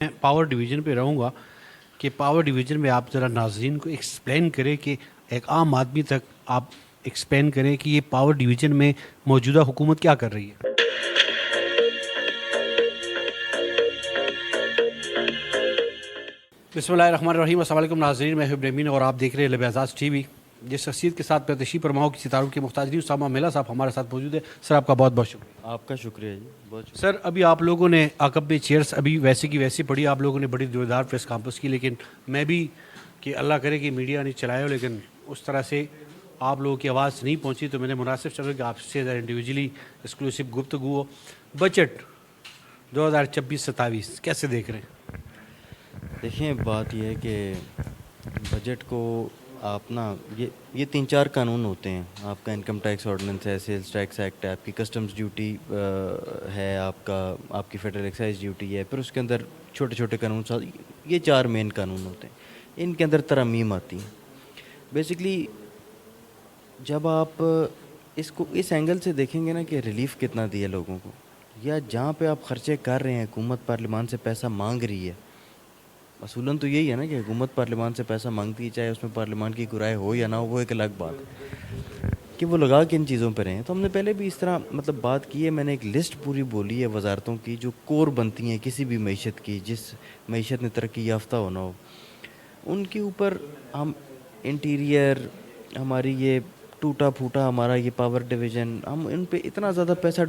मैं power division पे रहूँगा कि पावर डिवीज़न में आप ज़रा नाज़रीन को एक्सप्लेन करें कि एक आम आदमी तक आप एक्सप्लेन करें कि ये पावर डिवीज़न में मौजूदा हुकूमत क्या कर रही है। बिस्मिल्लाहिर्रहमानिर्रहीम, अस्सलाम वालेकुम नाज़रीन, मैं हूं ब्रेमीन और आप देख रहे हैं लबेजाज़ टीवी। जिस शख्सियत के साथ पेशी फरमाओ कि सितारों के मुख्ताज नहीं, उसामा मेला साहब हमारे साथ मौजूद है। सर, आपका बहुत बहुत शुक्रिया। आपका शुक्रिया जी, बहुत शुक्रिया। सर, अभी आप लोगों ने आकब में चेयर्स अभी वैसे की वैसी पड़ी, आप लोगों ने बड़ी जोरदार प्रेस कॉन्फ्रेंस की, लेकिन मैं भी कि अल्लाह करे कि मीडिया नहीं चलाए हो, लेकिन उस तरह से आप लोगों की आवाज़ नहीं पहुंची, तो मैंने मुनासिब समझा कि आपसे ज़रा इंडिविजुअली एक्सक्लूसिव गुफ्तगू हो। बजट 2026-27 कैसे देख रहे हैं? देखिए, बात यह है कि बजट को आप ना ये 3-4 कानून होते हैं। आपका इनकम टैक्स ऑर्डिनेंस है, सेल्स टैक्स एक्ट है, आपकी कस्टम्स ड्यूटी है, आपकी फेडरल एक्साइज ड्यूटी है, फिर उसके अंदर छोटे छोटे कानून ये 4 मेन कानून होते हैं। इनके अंदर तरमीम आती है। बेसिकली जब आप इसको इस एंगल से देखेंगे ना कि रिलीफ कितना दिया लोगों को, या जहाँ पे आप ख़र्चे कर रहे हैं, हुकूमत पार्लियामान से पैसा मांग रही है। असूलन तो यही है ना कि हुकूमत पार्लियामान से पैसा मांगती है, चाहे उसमें पार्लियामान की कुराई हो या ना हो, वो एक अलग बात है कि वो लगा किन चीज़ों पर हैं। तो हमने पहले भी इस तरह बात की है। मैंने एक लिस्ट पूरी बोली है वजारतों की जो कोर बनती हैं किसी भी मईशत की, जिस मईशत ने तरक्की याफ्ता होना हो, उनके ऊपर हम इंटीरियर, हमारी ये टूटा फूटा हमारा ये पावर डिवीज़न, हम इन पे इतना ज़्यादा पैसा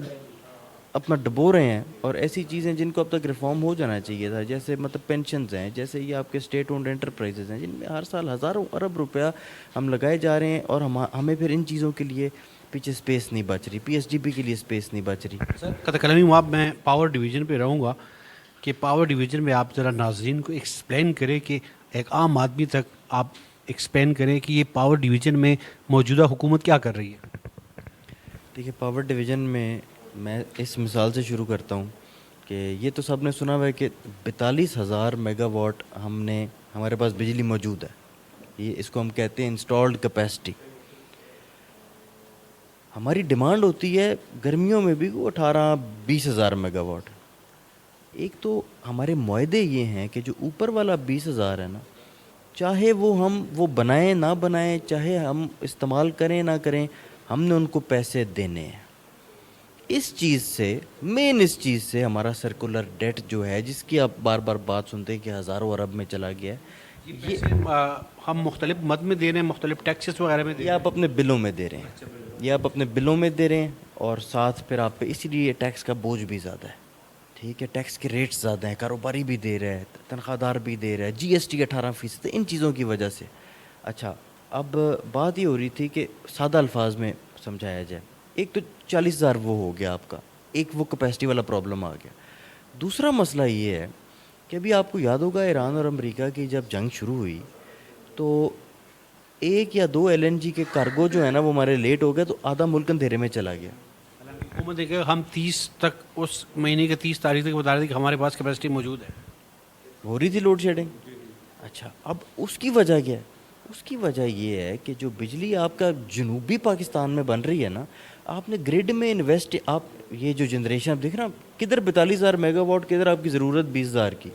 अपना डबो रहे हैं। और ऐसी चीज़ें जिनको अब तक रिफॉर्म हो जाना चाहिए था, जैसे पेंशन्स हैं, जैसे ये आपके स्टेट ओन्ड एंटरप्राइजेज़ हैं, जिनमें हर साल हज़ारों अरब रुपया हम लगाए जा रहे हैं, और हमें फिर इन चीज़ों के लिए पीछे स्पेस नहीं बच रही, पीएसडीपी के लिए स्पेस नहीं बच रही। सर, कतकलमी आप मैं पावर डिवीज़न पे रहूँगा कि पावर डिवीज़न में आप ज़रा नाज़रीन को एक्सप्लेन करें कि एक आम आदमी तक आप एक्सप्लेन करें कि ये पावर डिवीज़न में मौजूदा हुकूमत क्या कर रही है। देखिए, पावर डिवीज़न में मैं इस मिसाल से शुरू करता हूँ कि ये तो सब ने सुना हुआ है कि 42,000 मेगावाट हमारे पास बिजली मौजूद है। ये इसको हम कहते हैं इंस्टॉल्ड कैपेसिटी। हमारी डिमांड होती है गर्मियों में भी वो 18-20,000 मेगावाट। एक तो हमारे मुआहदे ये हैं कि जो ऊपर वाला 20,000 है ना, चाहे वो बनाएं ना बनाएं, चाहे हम इस्तेमाल करें ना करें, हमने उनको पैसे देने हैं। इस चीज़ से हमारा सर्कुलर डेट जो है, जिसकी आप बार बार बात सुनते हैं कि हज़ारों अरब में चला गया है, ये हम मुख्तलिफ मद में दे रहे हैं, मुख्तलिफ टैक्सेस वगैरह में दे ये रहे आप अपने बिलों में दे रहे हैं। ये आप अपने बिलों में दे रहे हैं, और साथ फिर आप पे इसीलिए टैक्स का बोझ भी ज़्यादा है। ठीक है, टैक्स के रेट्स ज़्यादा हैं, कारोबारी भी दे रहा है, तनख्वाहदार भी दे रहा है, जीएसटी 18%, इन चीज़ों की वजह से। अच्छा, अब बात ये हो रही थी कि सादा अल्फाज में समझाया जाए। एक तो 40,000 वो हो गया आपका, एक वो कैपेसिटी वाला प्रॉब्लम आ गया। दूसरा मसला ये है कि अभी आपको याद होगा ईरान और अमेरिका की जब जंग शुरू हुई, तो 1 या 2 एलएनजी के कार्गो जो है ना, वो हमारे लेट हो गए, तो आधा मुल्क अंधेरे में चला गया। हैं। हुकूमत ने कहा हम 30 तक, उस महीने के 30 तारीख तक बता रहे थे कि हमारे पास कैपेसिटी मौजूद है। हो रही थी लोड शेडिंग। अच्छा, अब उसकी वजह क्या है? उसकी वजह ये है कि जो बिजली आपका जनूबी पाकिस्तान में बन रही है ना, आपने ग्रिड में इन्वेस्ट, आप ये जो जनरेशन आप देख रहे हैं, किधर 42,000 मेगावाट, किधर आपकी ज़रूरत 20,000 की।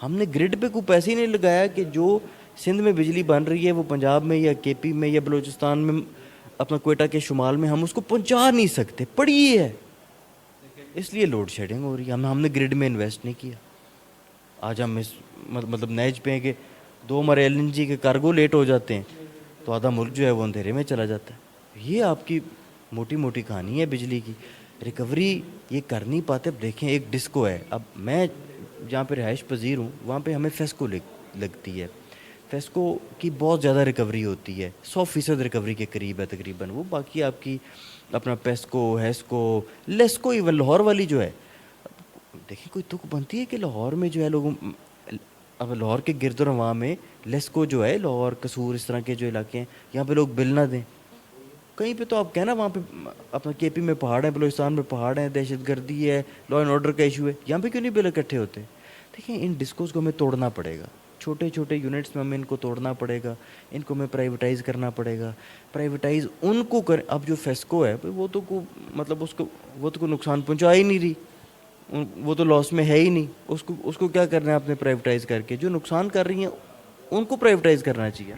हमने ग्रिड पे कोई पैसे ही नहीं लगाया कि जो सिंध में बिजली बन रही है, वो पंजाब में या केपी में या बलूचिस्तान में, अपना कोयटा के शुमाल में हम उसको पहुंचा नहीं सकते, पड़ी है, इसलिए लोड शेडिंग हो रही है। हमने ग्रिड में इन्वेस्ट नहीं किया। आज हम इस नैज पे हैं कि 2 हमारे एलएनजी के कार्गो लेट हो जाते हैं, तो आधा मुल्क जो है वो अंधेरे में चला जाता है। ये आपकी मोटी मोटी कहानी है बिजली की। रिकवरी ये कर नहीं पाते। अब देखें, एक डिस्को है, अब मैं जहाँ पे रिहाइश पजीर हूँ, वहाँ पे हमें फेस्को लगती है। फेस्को की बहुत ज़्यादा रिकवरी होती है, 100% रिकवरी के करीब है तकरीबन वो। बाकी आपकी अपना पेस्को, हेस्को, लेस्को, इवन लाहौर वाली जो है, देखिए कोई तुक बनती है कि लाहौर में जो है लोगों, अब लाहौर के गिरदोरवां में लेस्को जो है, लाहौर, कसूर, इस तरह के जो इलाके हैं, यहाँ पे लोग बिल ना दें। कहीं पे तो आप कहना वहाँ पे अपना केपी में पहाड़ है, बलूचिस्तान में पहाड़ है, दहशत गर्दी है, लॉ एंड ऑर्डर का इशू है, यहाँ पे क्यों नहीं बिल इकट्ठे होते? देखिए, इन डिस्कोस को हमें तोड़ना पड़ेगा, छोटे छोटे यूनिट्स में हमें इनको तोड़ना पड़ेगा, इनको हमें प्राइवेटाइज़ करना पड़ेगा। प्राइवेटाइज़ उनको कर, अब जो फेस्को है वो तो को उसको वो तो को नुकसान पहुँचा ही नहीं रही, وہ تو لاس میں ہے ہی نہیں، اس کو کیا کرنا ہے آپ نے پرائیویٹائز کر کے؟ جو نقصان کر رہی ہیں ان کو پرائیویٹائز کرنا چاہیے.